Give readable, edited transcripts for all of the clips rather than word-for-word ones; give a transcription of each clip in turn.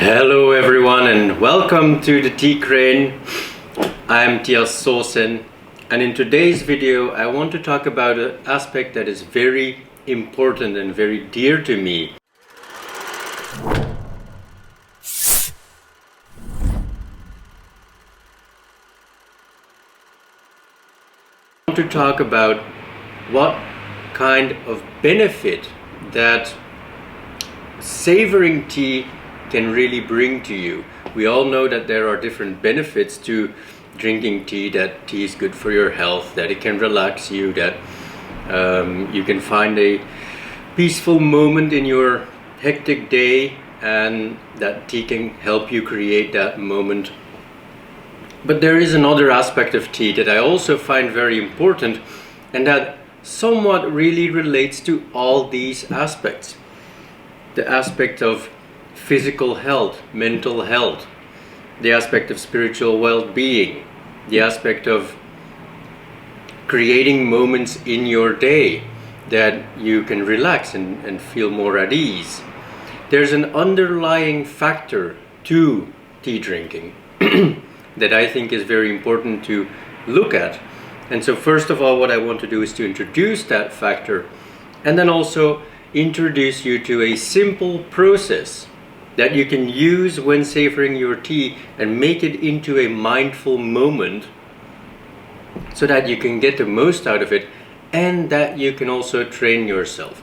Hello everyone and welcome to the Tea Crane. I'm Tyas Sosen, and in today's video I want to talk about an aspect that is very important and very dear to me. I want to talk about what kind of benefit that savoring tea can really bring to you. We all know that there are different benefits to drinking tea, that tea is good for your health, that it can relax you, that you can find a peaceful moment in your hectic day, and that tea can help you create that moment. But there is another aspect of tea that I also find very important, and that somewhat really relates to all these aspects. The aspect of physical health, mental health, the aspect of spiritual well-being, the aspect of creating moments in your day that you can relax and feel more at ease. There's an underlying factor to tea drinking that I think is very important to look at. And so first of all, what I want to do is to introduce that factor, and then also introduce you to a simple process that you can use when savoring your tea and make it into a mindful moment so that you can get the most out of it and that you can also train yourself.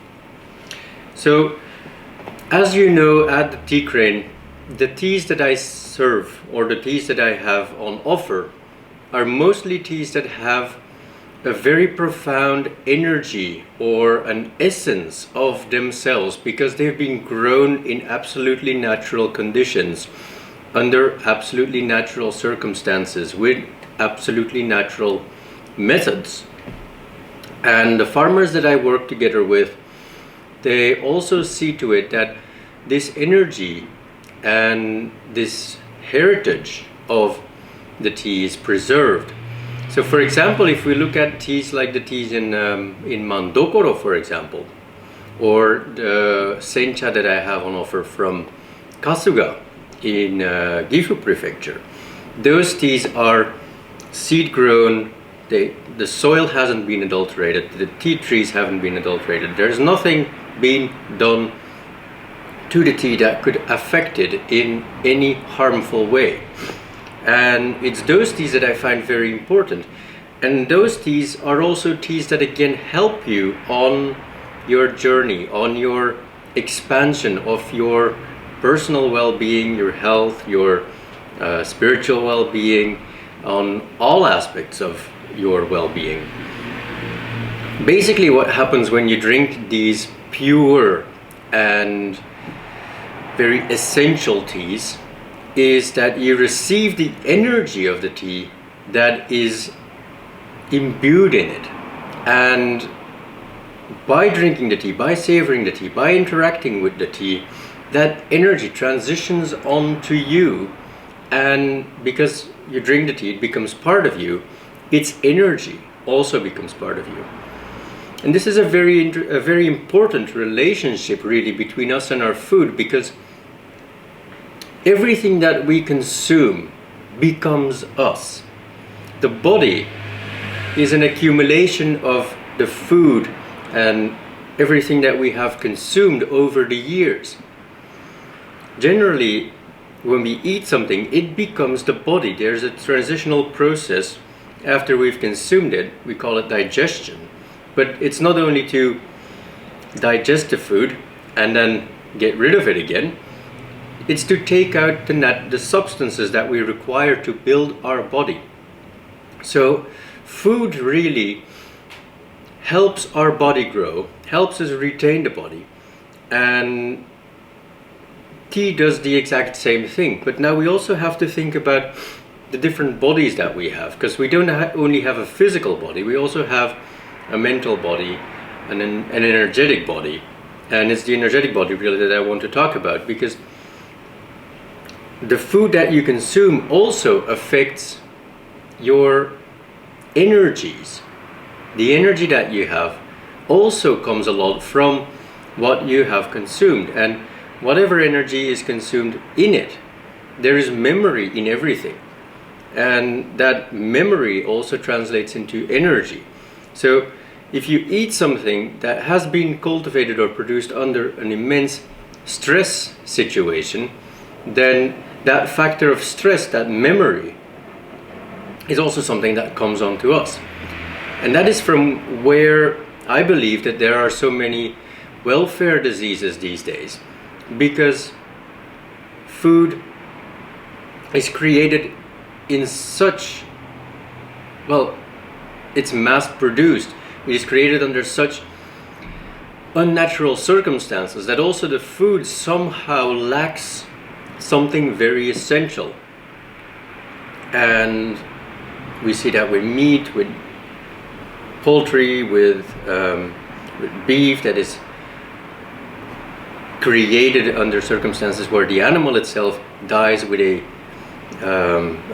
So, as you know, at the Tea Crane, the teas that I serve or the teas that I have on offer are mostly teas that have a very profound energy or an essence of themselves, because they've been grown in absolutely natural conditions, under absolutely natural circumstances, with absolutely natural methods. And the farmers that I work together with, they also see to it that this energy and this heritage of the tea is preserved. So for example, if we look at teas like the teas in Mandokoro, for example, or the Sencha that I have on offer from Kasuga in Gifu Prefecture, those teas are seed grown, the soil hasn't been adulterated, the tea trees haven't been adulterated, there's nothing being done to the tea that could affect it in any harmful way. And it's those teas that I find very important. And those teas are also teas that again help you on your journey, on your expansion of your personal well-being, your health, your spiritual well-being, on all aspects of your well-being. Basically what happens when you drink these pure and very essential teas is that you receive the energy of the tea that is imbued in it. And by drinking the tea, by savoring the tea, by interacting with the tea, that energy transitions onto you, and because you drink the tea, it becomes part of you, its energy also becomes part of you. And this is a very important relationship really between us and our food, because everything that we consume becomes us. The body is an accumulation of the food and everything that we have consumed over the years. Generally, when we eat something, it becomes the body. There's a transitional process after we've consumed it. We call it digestion. But it's not only to digest the food and then get rid of it again. It's to take out the substances that we require to build our body. So food really helps our body grow, helps us retain the body, and tea does the exact same thing. But now we also have to think about the different bodies that we have, because we don't only have a physical body, we also have a mental body and an energetic body. And it's the energetic body really that I want to talk about, because the food that you consume also affects your energies. The energy that you have also comes a lot from what you have consumed. And whatever energy is consumed in it, there is memory in everything. And that memory also translates into energy. So if you eat something that has been cultivated or produced under an immense stress situation, then that factor of stress, that memory, is also something that comes onto us. And that is from where I believe that there are so many welfare diseases these days, because food is created in such, well, it's mass produced, it is created under such unnatural circumstances that also the food somehow lacks something very essential. And we see that with meat, with poultry, with beef that is created under circumstances where the animal itself dies with a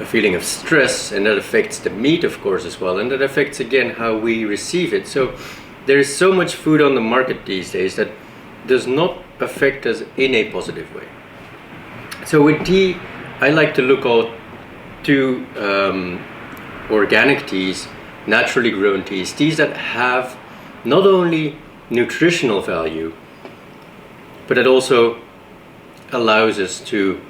feeling of stress, and that affects the meat, of course, as well, and that affects again how we receive it. So there is so much food on the market these days that does not affect us in a positive way. So with tea, I like to look out to organic teas, naturally grown teas, teas that have not only nutritional value, but it also allows us to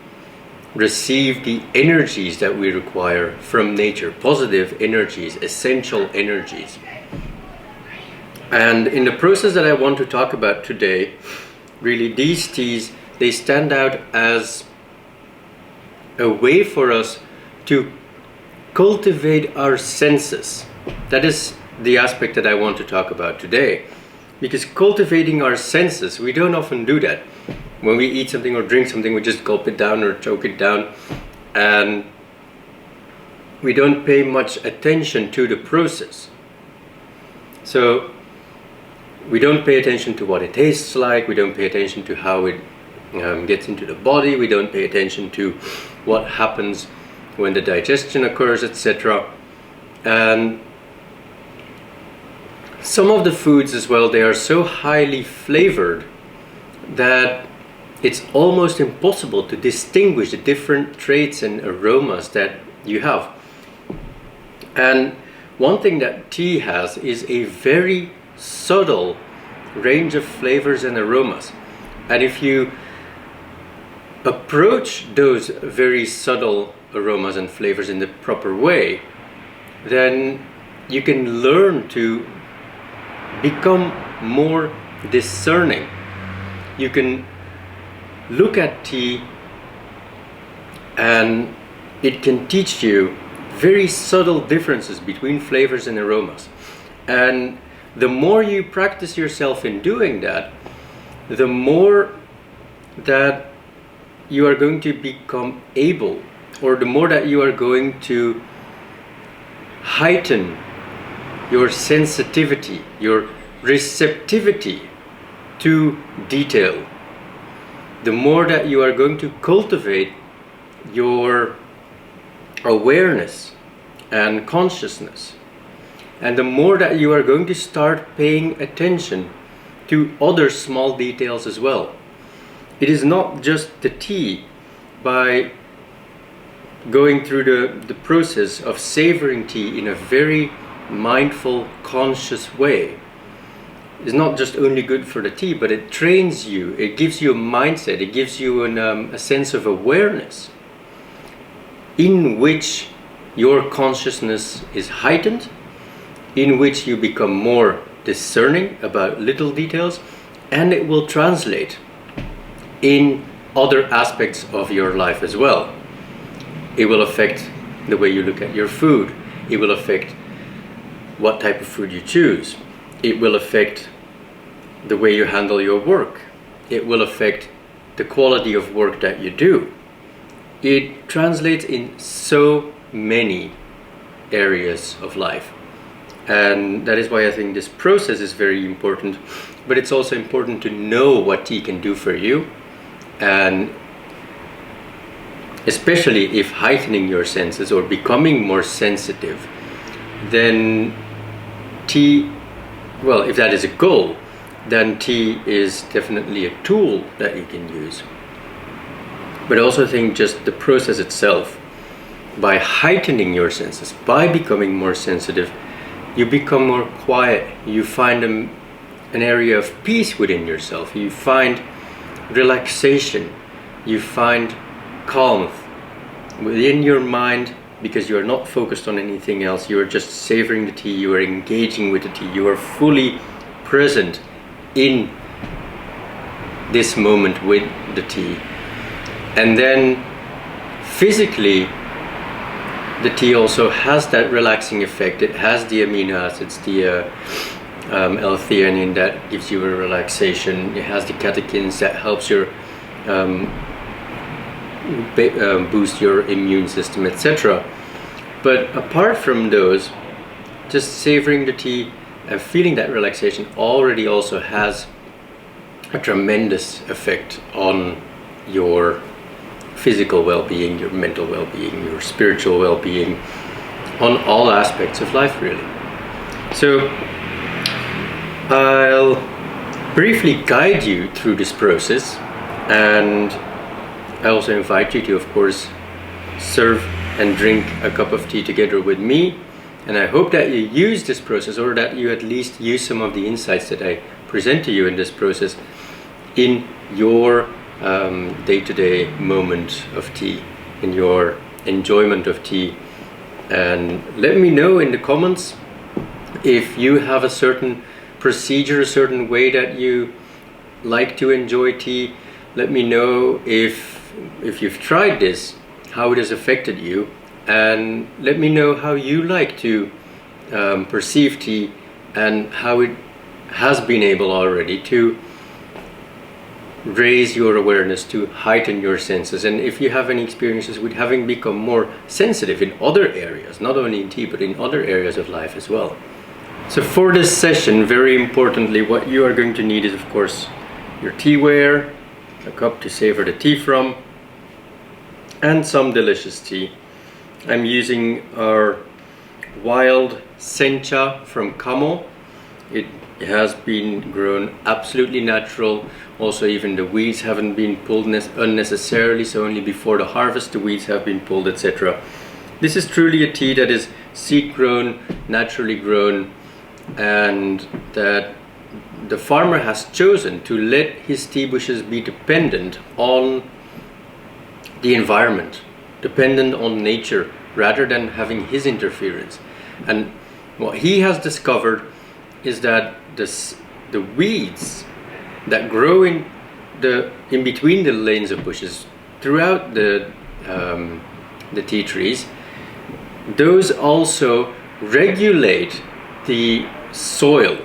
receive the energies that we require from nature, positive energies, essential energies. And in the process that I want to talk about today, really these teas, they stand out as a way for us to cultivate our senses. That is the aspect that I want to talk about today. Because cultivating our senses, we don't often do that. When we eat something or drink something, we just gulp it down or choke it down, and we don't pay much attention to the process. So we don't pay attention to what it tastes like, we don't pay attention to how it gets into the body, we don't pay attention to what happens when the digestion occurs, etc. And some of the foods as well, they are so highly flavored that it's almost impossible to distinguish the different traits and aromas that you have. And one thing that tea has is a very subtle range of flavors and aromas. And if you approach those very subtle aromas and flavors in the proper way, then you can learn to become more discerning. You can look at tea and it can teach you very subtle differences between flavors and aromas. And the more you practice yourself in doing that, the more that you are going to become able, or the more that you are going to heighten your sensitivity, your receptivity to detail. The more that you are going to cultivate your awareness and consciousness, and the more that you are going to start paying attention to other small details as well. It is not just the tea. By going through the process of savoring tea in a very mindful, conscious way, is not just only good for the tea, but it trains you, it gives you a mindset, it gives you a sense of awareness in which your consciousness is heightened, in which you become more discerning about little details, and it will translate in other aspects of your life as well. It will affect the way you look at your food, it will affect what type of food you choose, it will affect the way you handle your work, it will affect the quality of work that you do. It translates in so many areas of life, and that is why I think this process is very important. But it's also important to know what tea can do for you, and especially if heightening your senses or becoming more sensitive, then tea, well, if that is a goal, then tea is definitely a tool that you can use. But I also think just the process itself, by heightening your senses, by becoming more sensitive, you become more quiet. You find an area of peace within yourself. You find relaxation. You find calm within your mind, because you are not focused on anything else. You are just savoring the tea. You are engaging with the tea. You are fully present in this moment with the tea. And then physically, the tea also has that relaxing effect. It has the amino acids, the L-theanine that gives you a relaxation. It has the catechins that helps your boost your immune system, etc. But apart from those, just savoring the tea and feeling that relaxation already also has a tremendous effect on your physical well-being, your mental well-being, your spiritual well-being, on all aspects of life, really. So I'll briefly guide you through this process, and I also invite you to, of course, serve and drink a cup of tea together with me. And I hope that you use this process, or that you at least use some of the insights that I present to you in this process in your day-to-day moment of tea, in your enjoyment of tea. And let me know in the comments if you have a certain procedure, a certain way that you like to enjoy tea. Let me know if you've tried this, how it has affected you, and let me know how you like to perceive tea, and how it has been able already to raise your awareness, to heighten your senses, and if you have any experiences with having become more sensitive in other areas, not only in tea but in other areas of life as well. So for this session, very importantly, what you are going to need is, of course, your tea ware, a cup to savor the tea from, and some delicious tea. I'm using our wild Sencha from Kamo. It has been grown absolutely natural. Also, even the weeds haven't been pulled unnecessarily, so only before the harvest the weeds have been pulled, etc. This is truly a tea that is seed grown, naturally grown, and that the farmer has chosen to let his tea bushes be dependent on the environment, dependent on nature, rather than having his interference. And what he has discovered is that the weeds that grow in between the lanes of bushes throughout the tea trees, those also regulate the soil.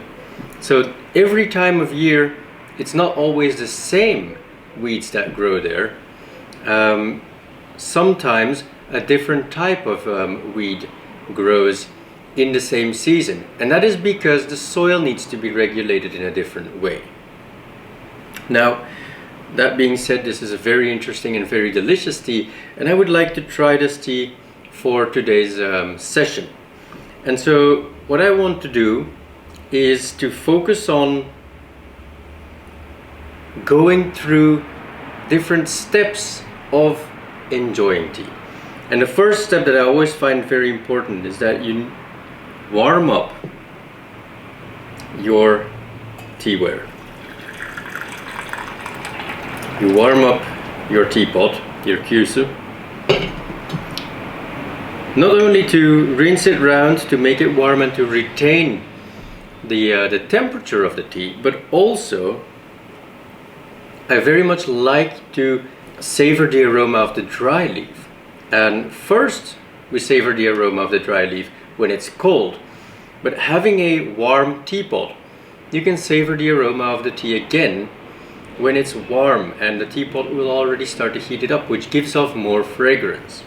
So every time of year, it's not always the same weeds that grow there. Sometimes a different type of weed grows in the same season, and that is because the soil needs to be regulated in a different way. Now, that being said, this is a very interesting and very delicious tea, and I would like to try this tea for today's session. And so what I want to do is to focus on going through different steps of enjoying tea. And the first step that I always find very important is that you warm up your tea ware. You warm up your teapot, your kyusu, not only to rinse it round to make it warm and to retain the temperature of the tea, but also I very much like to savor the aroma of the dry leaf. And first we savor the aroma of the dry leaf when it's cold, but having a warm teapot, you can savor the aroma of the tea again when it's warm, and the teapot will already start to heat it up, which gives off more fragrance.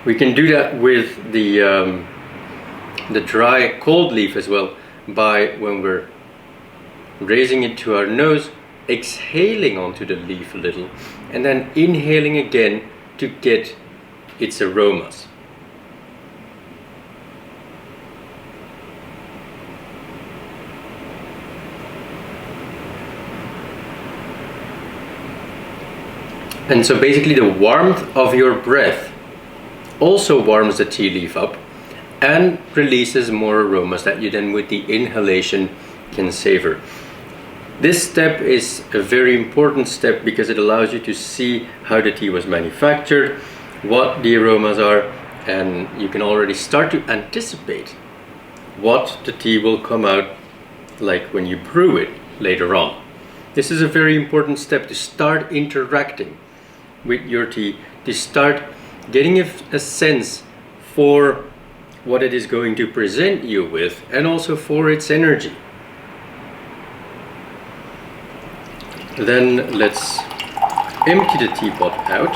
We can do that with the dry cold leaf as well, by when we're raising it to our nose, exhaling onto the leaf a little, and then inhaling again to get its aromas. And so basically the warmth of your breath also warms the tea leaf up and releases more aromas that you then with the inhalation can savor. This step is a very important step because it allows you to see how the tea was manufactured, what the aromas are, and you can already start to anticipate what the tea will come out like when you brew it later on. This is a very important step to start interacting with your tea, to start getting a sense for what it is going to present you with and also for its energy. Then let's empty the teapot out.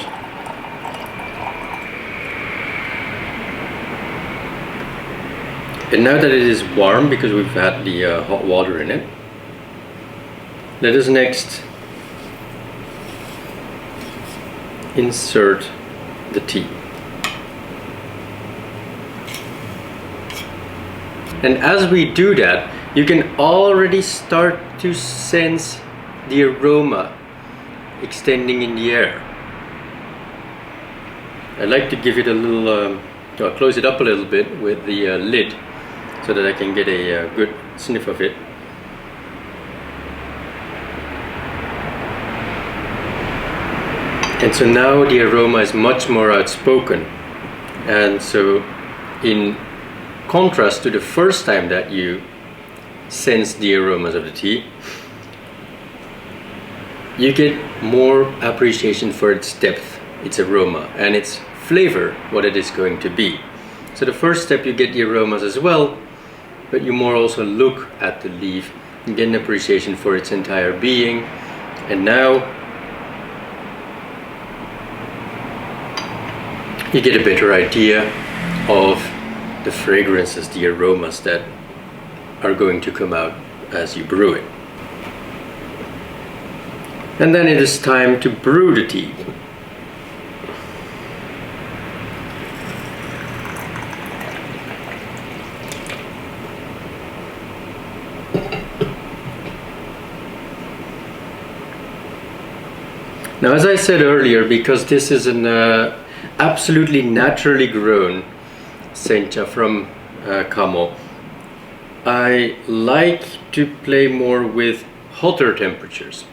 And now that it is warm, because we've had the hot water in it, let us next insert the tea. And as we do that, you can already start to sense the aroma extending in the air. I like to give it a little, close it up a little bit with the lid so that I can get a good sniff of it. And so now the aroma is much more outspoken. And so in contrast to the first time that you sense the aromas of the tea, you get more appreciation for its depth, its aroma, and its flavor, what it is going to be. So the first step, you get the aromas as well, but you more also look at the leaf and get an appreciation for its entire being. And now you get a better idea of the fragrances, the aromas that are going to come out as you brew it. And then it is time to brew the tea. Now, as I said earlier, because this is an absolutely naturally grown Sencha from Kamo, I like to play more with hotter temperatures.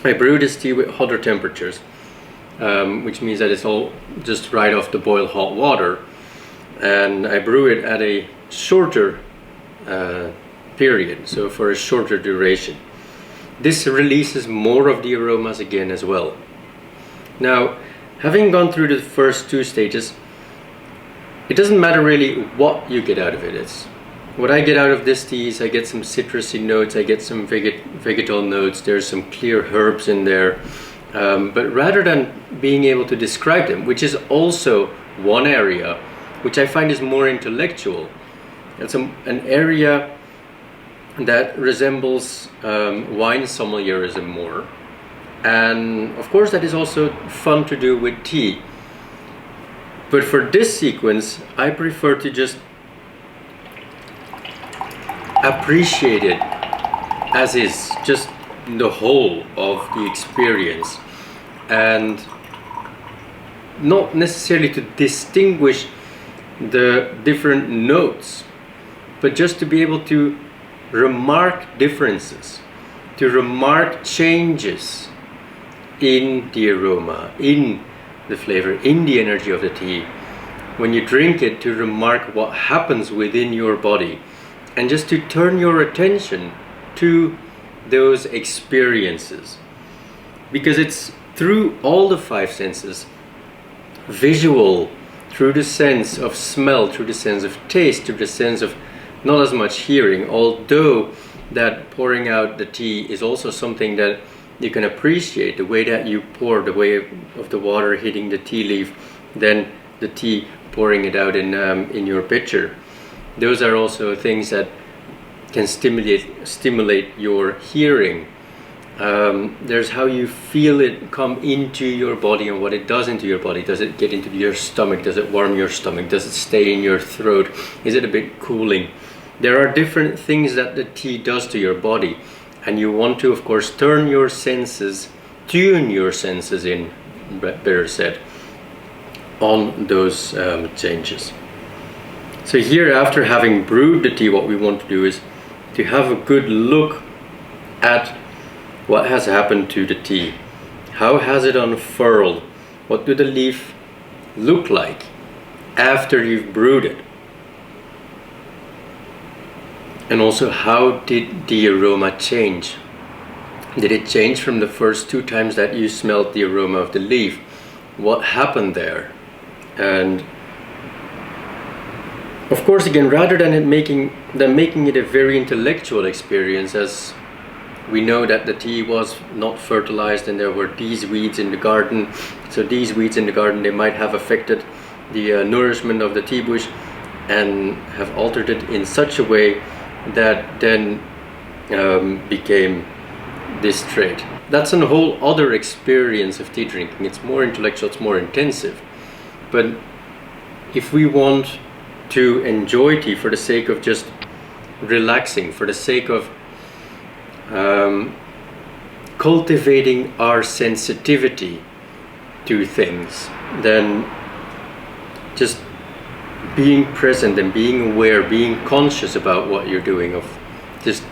I brew this tea with hotter temperatures, which means that it's all just right off the boil hot water, and I brew it at a shorter period, so for a shorter duration. This releases more of the aromas again as well. Now, having gone through the first two stages, it doesn't matter really what you get out of it. What I get out of this tea is I get some citrusy notes, I get some vegetal notes, there's some clear herbs in there. But rather than being able to describe them, which is also one area which I find is more intellectual, it's an area that resembles wine sommeliérism more. And of course that is also fun to do with tea. But for this sequence, I prefer to just appreciate it as is, just the whole of the experience, and not necessarily to distinguish the different notes, but just to be able to remark differences, to remark changes in the aroma, in the flavor, in the energy of the tea. When you drink it, to remark what happens within your body, and just to turn your attention to those experiences. Because it's through all the five senses, visual, through the sense of smell, through the sense of taste, through the sense of not as much hearing, although that pouring out the tea is also something that you can appreciate, the way that you pour, the way of the water hitting the tea leaf, then the tea pouring it out in your pitcher. Those are also things that can stimulate your hearing. There's how you feel it come into your body and what it does into your body. Does it get into your stomach? Does it warm your stomach? Does it stay in your throat? Is it a bit cooling? There are different things that the tea does to your body, and you want to, of course, turn your senses tune your senses in, better said, on those changes. So here, after having brewed the tea, what we want to do is to have a good look at what has happened to the tea. How has it unfurled? What do the leaf look like after you've brewed it? And also, how did the aroma change? Did it change from the first 2 times that you smelled the aroma of the leaf? What happened there? And of course, again, rather than making it a very intellectual experience, as we know that the tea was not fertilized and there were these weeds in the garden, so these weeds in the garden, they might have affected the nourishment of the tea bush and have altered it in such a way that then became this trait. That's a whole other experience of tea drinking. It's more intellectual, it's more intensive. But if we want to enjoy tea for the sake of just relaxing, for the sake of cultivating our sensitivity to things, then just being present and being aware, being conscious about what you're doing, of just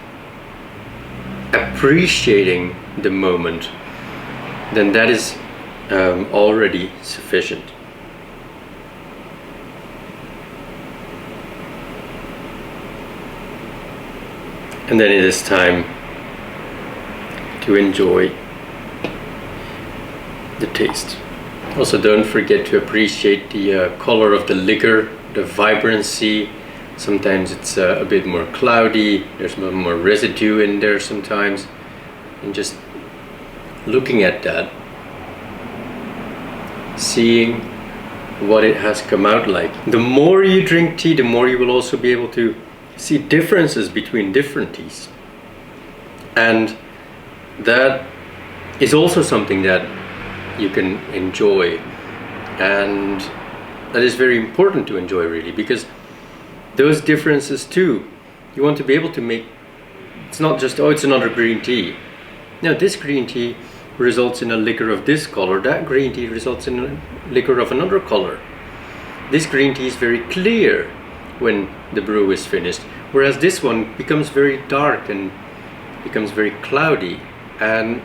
appreciating the moment, then that is already sufficient. And then it is time to enjoy the taste. Also, don't forget to appreciate the color of the liquor, the vibrancy. Sometimes it's a bit more cloudy, there's a little more residue in there sometimes. And just looking at that, seeing what it has come out like. The more you drink tea, the more you will also be able to see differences between different teas. And that is also something that you can enjoy, and that is very important to enjoy, really, because those differences too, you want to be able to make, it's not just, oh, it's another green tea. Now, this green tea results in a liquor of this color, that green tea results in a liquor of another color. This green tea is very clear when the brew is finished, whereas this one becomes very dark and becomes very cloudy. And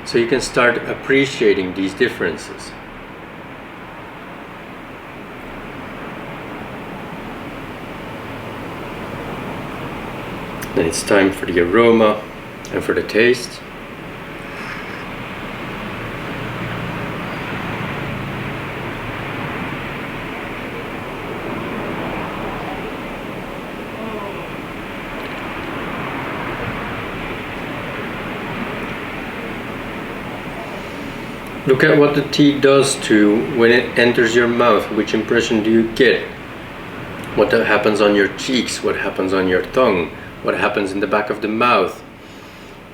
so you can start appreciating these differences. Then it's time for the aroma and for the taste. Look at what the tea does to when it enters your mouth. Which impression do you get? What happens on your cheeks? What happens on your tongue? What happens in the back of the mouth?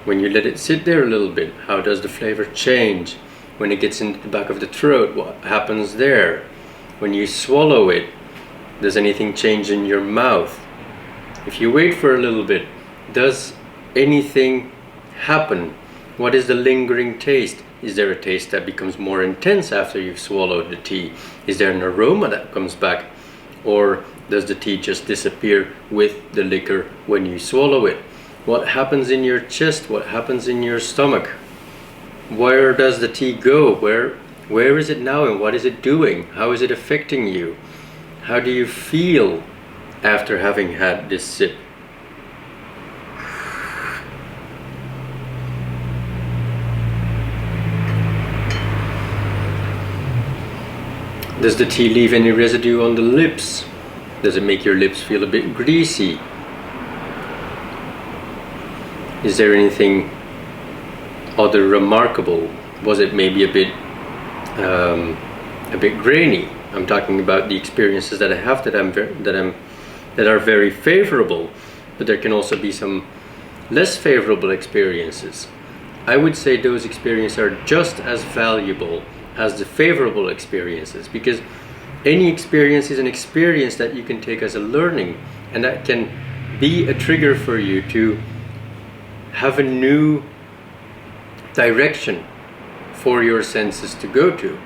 When you let it sit there a little bit, how does the flavor change? When it gets into the back of the throat, what happens there? When you swallow it, does anything change in your mouth? If you wait for a little bit, does anything happen? What is the lingering taste? Is there a taste that becomes more intense after you've swallowed the tea? Is there an aroma that comes back? Or does the tea just disappear with the liquor when you swallow it? What happens in your chest? What happens in your stomach? Where does the tea go? Where is it now, and what is it doing? How is it affecting you? How do you feel after having had this sip? Does the tea leave any residue on the lips? Does it make your lips feel a bit greasy? Is there anything other remarkable? Was it maybe a bit grainy? I'm talking about the experiences that I have that are very favorable, but there can also be some less favorable experiences. I would say those experiences are just as valuable as the favorable experiences, because any experience is an experience that you can take as a learning, and that can be a trigger for you to have a new direction for your senses to go to.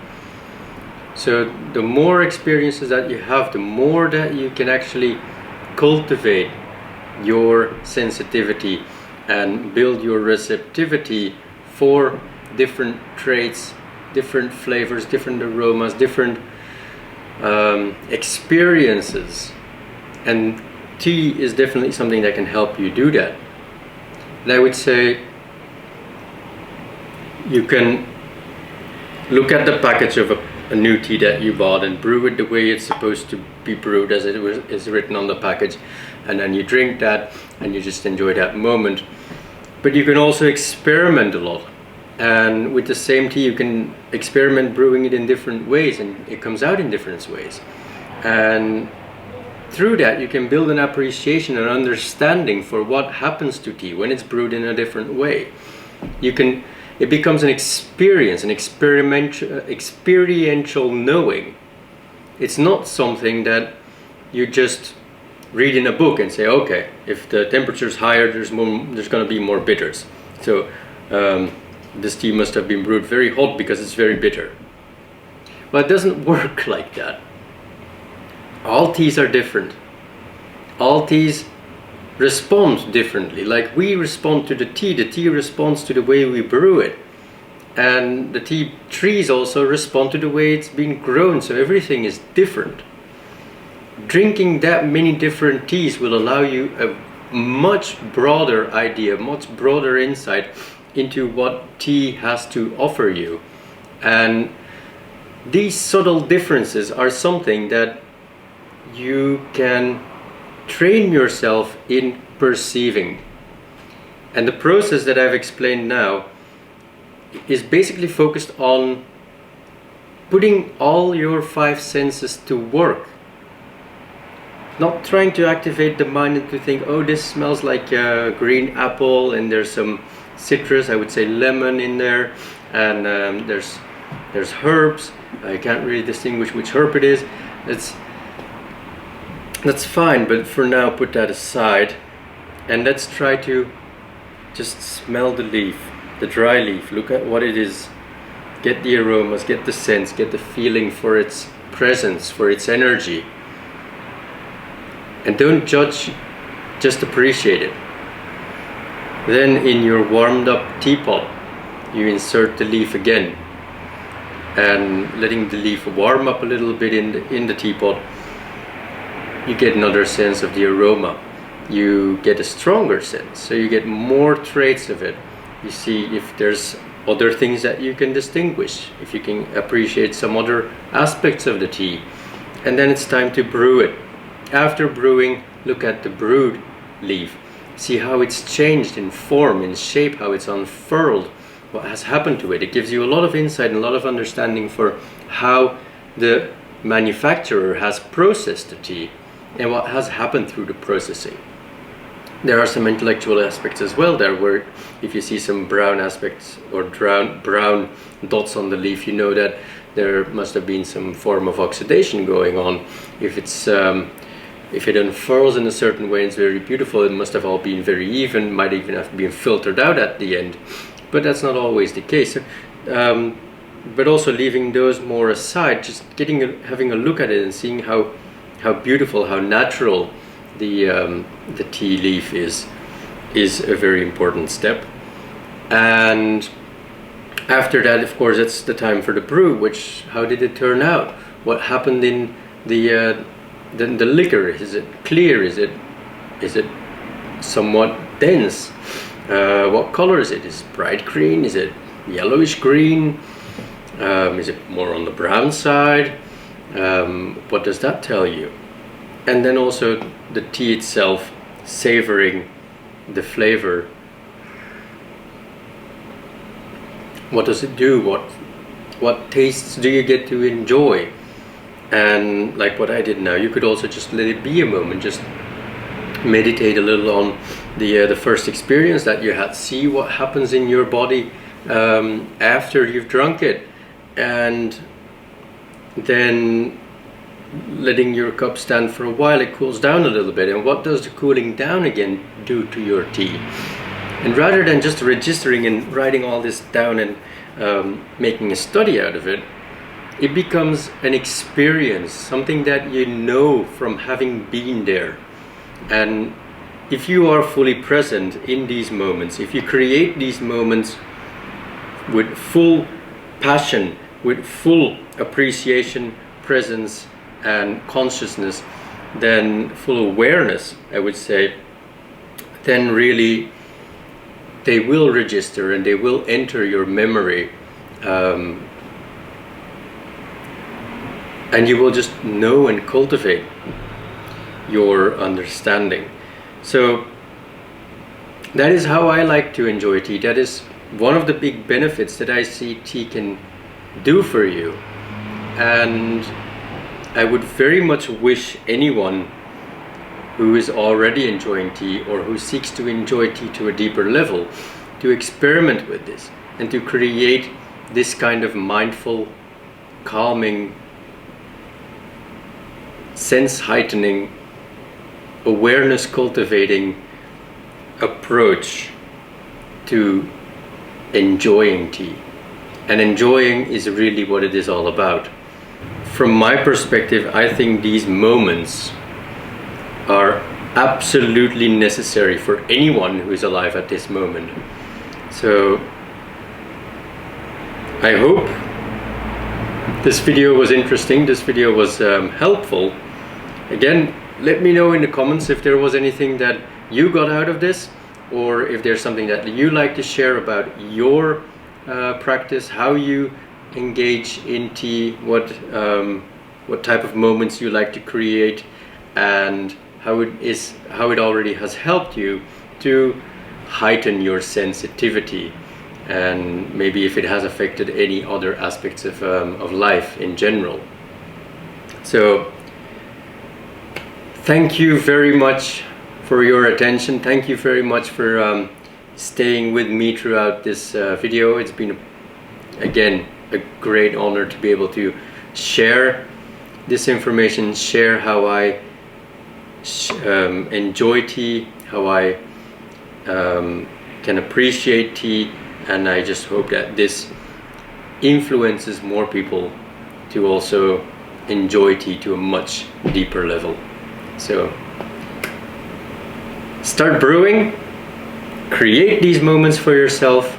So the more experiences that you have, the more that you can actually cultivate your sensitivity and build your receptivity for different traits, different flavors, different aromas, different experiences. And tea is definitely something that can help you do that. And I would say you can look at the package of a new tea that you bought and brew it the way it's supposed to be brewed as is written on the package, and then you drink that and you just enjoy that moment. But you can also experiment a lot, and with the same tea you can experiment brewing it in different ways, and it comes out in different ways, and through that you can build an appreciation and understanding for what happens to tea when it's brewed in a different way. It becomes an experience, an experiential knowing. It's not something that you just read in a book and say, okay, if the temperature is higher, there's going to be more bitters. So this tea must have been brewed very hot because it's very bitter. Well, it doesn't work like that. All teas are different. All teas respond differently. Like we respond to the tea responds to the way we brew it. And the tea trees also respond to the way it's been grown, so everything is different. Drinking that many different teas will allow you a much broader idea, much broader insight into what tea has to offer you. And these subtle differences are something that you can train yourself in perceiving. And the process that I've explained now is basically focused on putting all your 5 senses to work. Not trying to activate the mind and to think, oh, this smells like a green apple and there's some citrus, I would say lemon in there, and there's herbs. I can't really distinguish which herb it is. That's fine, but for now put that aside and let's try to just smell the leaf, the dry leaf. Look at what it is, get the aromas, get the sense, get the feeling for its presence, for its energy, and don't judge, just appreciate it. Then in your warmed up teapot you insert the leaf again, and letting the leaf warm up a little bit in the teapot, you get another sense of the aroma. You get a stronger sense, so you get more traits of it. You see if there's other things that you can distinguish, if you can appreciate some other aspects of the tea. And then it's time to brew it. After brewing, look at the brewed leaf. See how it's changed in form, in shape, how it's unfurled, what has happened to it. It gives you a lot of insight and a lot of understanding for how the manufacturer has processed the tea and what has happened through the processing. There are some intellectual aspects as well there, where if you see some brown aspects or brown dots on the leaf, you know that there must have been some form of oxidation going on. If it unfurls in a certain way and it's very beautiful, it must have all been very even, might even have been filtered out at the end. But that's not always the case. But also leaving those more aside, just having a look at it and seeing how beautiful, how natural the tea leaf is a very important step. And after that, of course, it's the time for the brew. How did it turn out? What happened in the liquor? Is it clear? Is it somewhat dense? What color is it? Is it bright green? Is it yellowish green? Is it more on the brown side? What does that tell you? And then also the tea itself, savoring the flavor. What does it do? What tastes do you get to enjoy? And like what I did now, you could also just let it be a moment, just meditate a little on the first experience that you had. See what happens in your body after you've drunk it, and then letting your cup stand for a while, it cools down a little bit. And what does the cooling down again do to your tea? And rather than just registering and writing all this down and making a study out of it, it becomes an experience, something that you know from having been there. And if you are fully present in these moments, if you create these moments with full passion, with full appreciation, presence, and consciousness, then full awareness, I would say, then really they will register and they will enter your memory, and you will just know and cultivate your understanding. So that is how I like to enjoy tea. That is one of the big benefits that I see tea can do for you. And I would very much wish anyone who is already enjoying tea or who seeks to enjoy tea to a deeper level to experiment with this and to create this kind of mindful, calming, sense heightening, awareness cultivating approach to enjoying tea. And enjoying is really what it is all about. From my perspective, I think these moments are absolutely necessary for anyone who is alive at this moment. So I hope this video was interesting, this video was helpful. Again, let me know in the comments if there was anything that you got out of this, or if there's something that you like to share about your practice, how you engage in tea, what type of moments you like to create, and how it already has helped you to heighten your sensitivity, and maybe if it has affected any other aspects of life in general. So thank you very much for your attention. Thank you very much for staying with me throughout this video. It's been, again, a great honor to be able to share this information, share how I enjoy tea, how I can appreciate tea, and I just hope that this influences more people to also enjoy tea to a much deeper level. So start brewing, create these moments for yourself,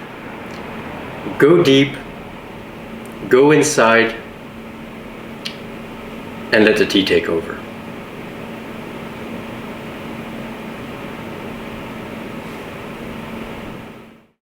go deep, go inside, and let the tea take over.